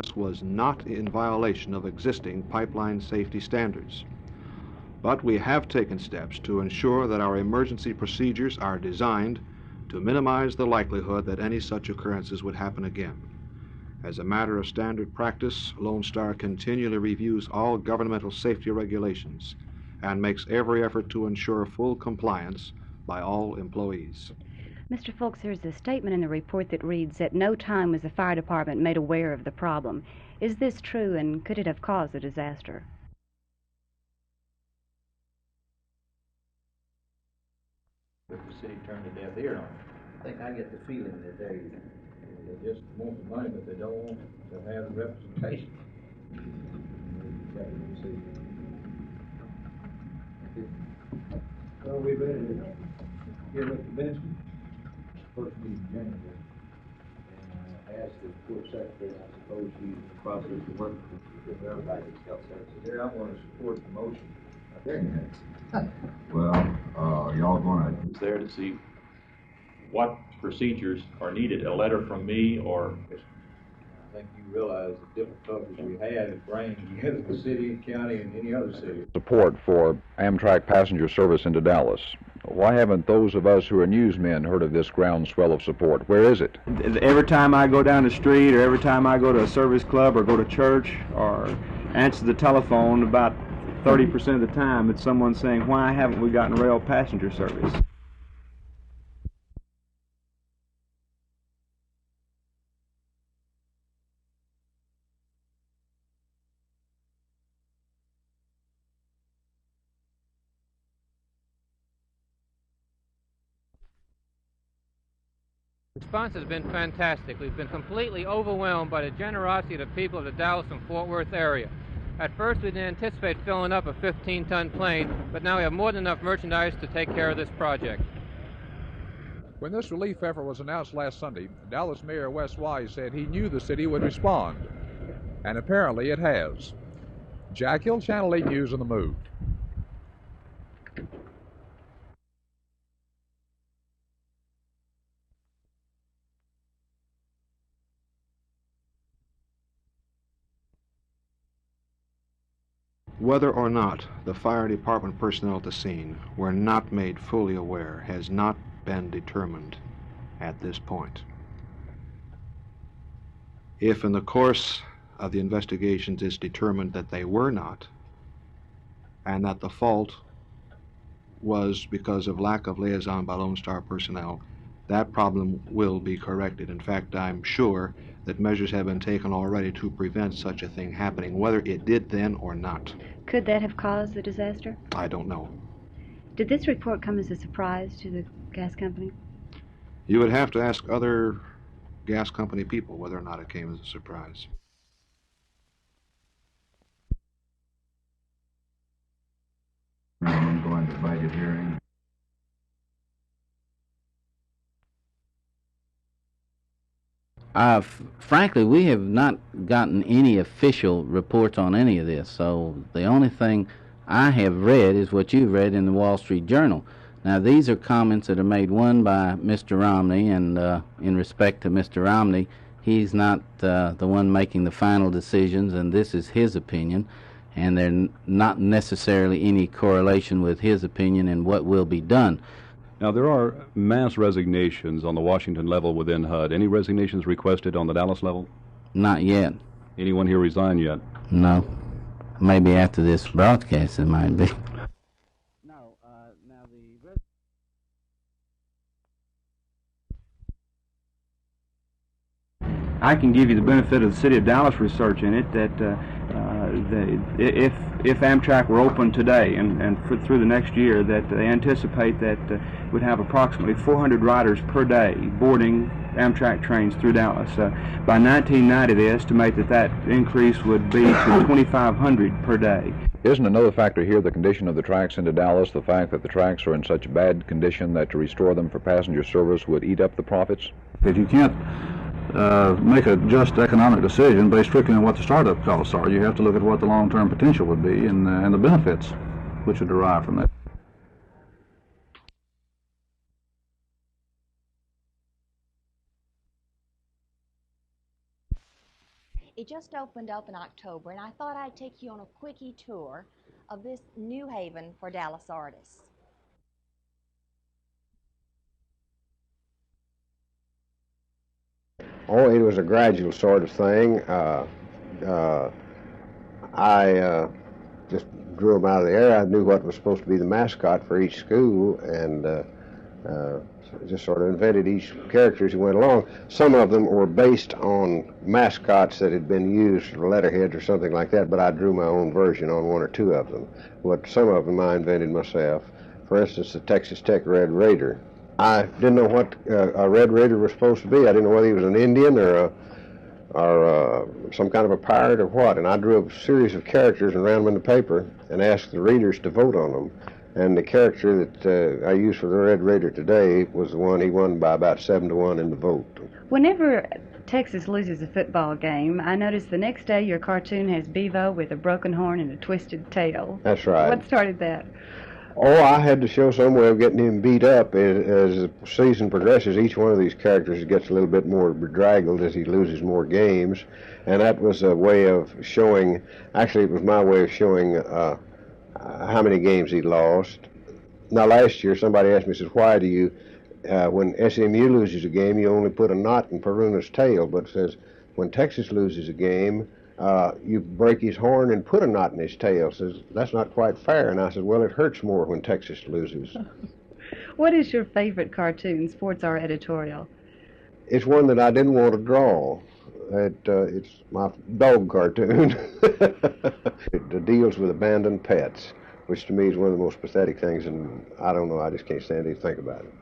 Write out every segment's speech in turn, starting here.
This was not in violation of existing pipeline safety standards. But we have taken steps to ensure that our emergency procedures are designed to minimize the likelihood that any such occurrences would happen again. As a matter of standard practice, Lone Star continually reviews all governmental safety regulations and makes every effort to ensure full compliance by all employees. Mr. Fulks, there's a statement in the report that reads, "At no time was the fire department made aware of the problem." Is this true, and could it have caused the disaster? But the city turned a deaf ear on it. I think I get the feeling that they just want the money, but they don't want to have the representation. Well, we better give up the Benson first meeting in January and ask the court secretary. I suppose she's in the process of working with everybody that's health services. There, I want to support the motion. Well, y'all gonna... It's there to see what procedures are needed, a letter from me or... I think you realize the difficulties we have in bringing together the city, county, and any other city. Support for Amtrak passenger service into Dallas. Why haven't those of us who are newsmen heard of this groundswell of support? Where is it? Every time I go down the street, or every time I go to a service club or go to church or answer the telephone, about 30% of the time it's someone saying, "Why haven't we gotten rail passenger service?" The response has been fantastic. We've been completely overwhelmed by the generosity of the people of the Dallas and Fort Worth area. At first, we didn't anticipate filling up a 15-ton plane, but now we have more than enough merchandise to take care of this project. When this relief effort was announced last Sunday, Dallas Mayor Wes Wise said he knew the city would respond, and apparently it has. Jack Hill, Channel 8 News on the Move. Whether or not the fire department personnel at the scene were not made fully aware has not been determined at this point. If in the course of the investigations it's determined that they were not, and that the fault was because of lack of liaison by Lone Star personnel, that problem will be corrected. In fact, I'm sure that measures have been taken already to prevent such a thing happening, whether it did then or not. Could that have caused the disaster? I don't know. Did this report come as a surprise to the gas company? You would have to ask other gas company people whether or not it came as a surprise. I'm going to budget hearing. Frankly, we have not gotten any official reports on any of this, so the only thing I have read is what you've read in the Wall Street Journal. Now, these are comments that are made, one by Mr. Romney, and in respect to Mr. Romney, he's not the one making the final decisions, and this is his opinion, and there's not necessarily any correlation with his opinion and what will be done. Now, there are mass resignations on the Washington level within HUD. Any resignations requested on the Dallas level? Not yet. Anyone here resign yet? No. Maybe after this broadcast it might be. No, now I can give you the benefit of the City of Dallas research in it that if Amtrak were open today and through the next year, that they anticipate that we'd have approximately 400 riders per day boarding Amtrak trains through Dallas. By 1990, they estimate that increase would be to 2,500 per day. Isn't another factor here the condition of the tracks into Dallas, the fact that the tracks are in such bad condition that to restore them for passenger service would eat up the profits? Because you can't make a just economic decision based strictly on what the startup costs are. You have to look at what the long-term potential would be and the benefits which would derive from that. It just opened up in October, and I thought I'd take you on a quickie tour of this new haven for Dallas artists. Oh, it was a gradual sort of thing. I just drew them out of the air. I knew what was supposed to be the mascot for each school, and just sort of invented each character as he went along. Some of them were based on mascots that had been used for letterheads or something like that, but I drew my own version on one or two of them. But some of them I invented myself. For instance, the Texas Tech Red Raider. I didn't know what a Red Raider was supposed to be. I didn't know whether he was an Indian or some kind of a pirate or what. And I drew a series of characters and ran them in the paper and asked the readers to vote on them. And the character that I use for the Red Raider today was the one he won by about 7-1 in the vote. Whenever Texas loses a football game, I notice the next day your cartoon has Bevo with a broken horn and a twisted tail. That's right. What started that? Oh, I had to show some way of getting him beat up. As the season progresses, each one of these characters gets a little bit more bedraggled as he loses more games. And that was a way of showing, actually it was my way of showing how many games he lost. Now last year somebody asked me, says, why do you, when SMU loses a game, you only put a knot in Peruna's tail, but it says when Texas loses a game, you break his horn and put a knot in his tail. Says, that's not quite fair. And I said, well, it hurts more when Texas loses. What is your favorite cartoon, sports or editorial? It's one that I didn't want to draw. It's my dog cartoon. It deals with abandoned pets, which to me is one of the most pathetic things, and I don't know, I just can't stand to think about it.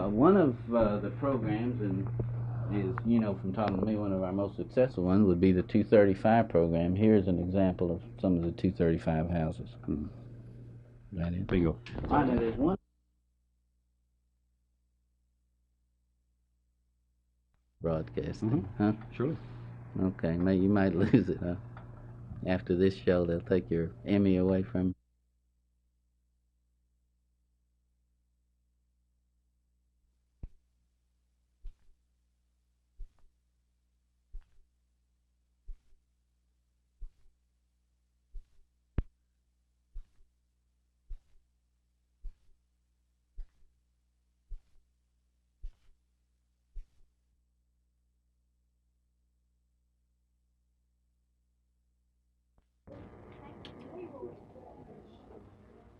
One of the programs, and is, you know, from talking to me, one of our most successful ones would be the 235 program. Here's an example of some of the 235 houses. That is. Bingo. All right, now there's one broadcasting, huh? Surely. Okay, you might lose it, huh? After this show, they'll take your Emmy away from you.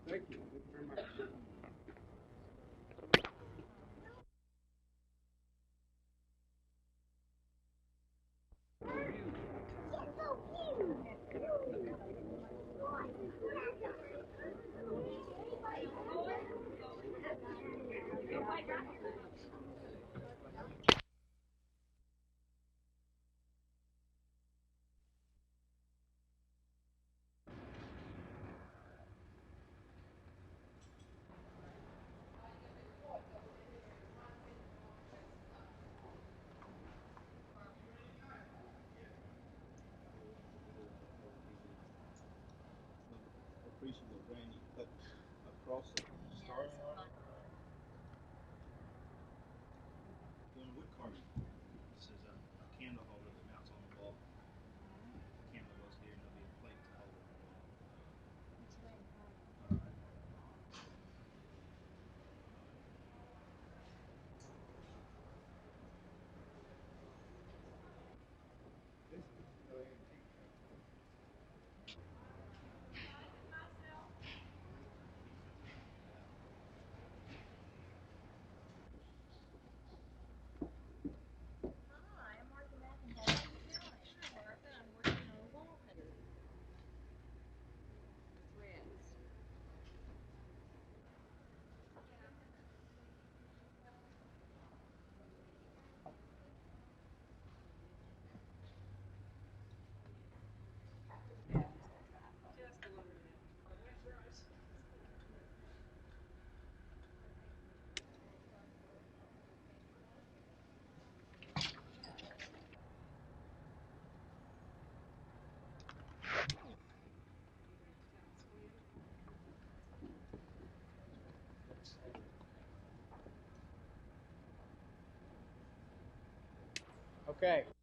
Thank you very much. creases of grain you cut across the start. Doing wood carving. This is a candle holder that mounts on the wall. The candle goes here and there'll be a plate to hold it. Okay.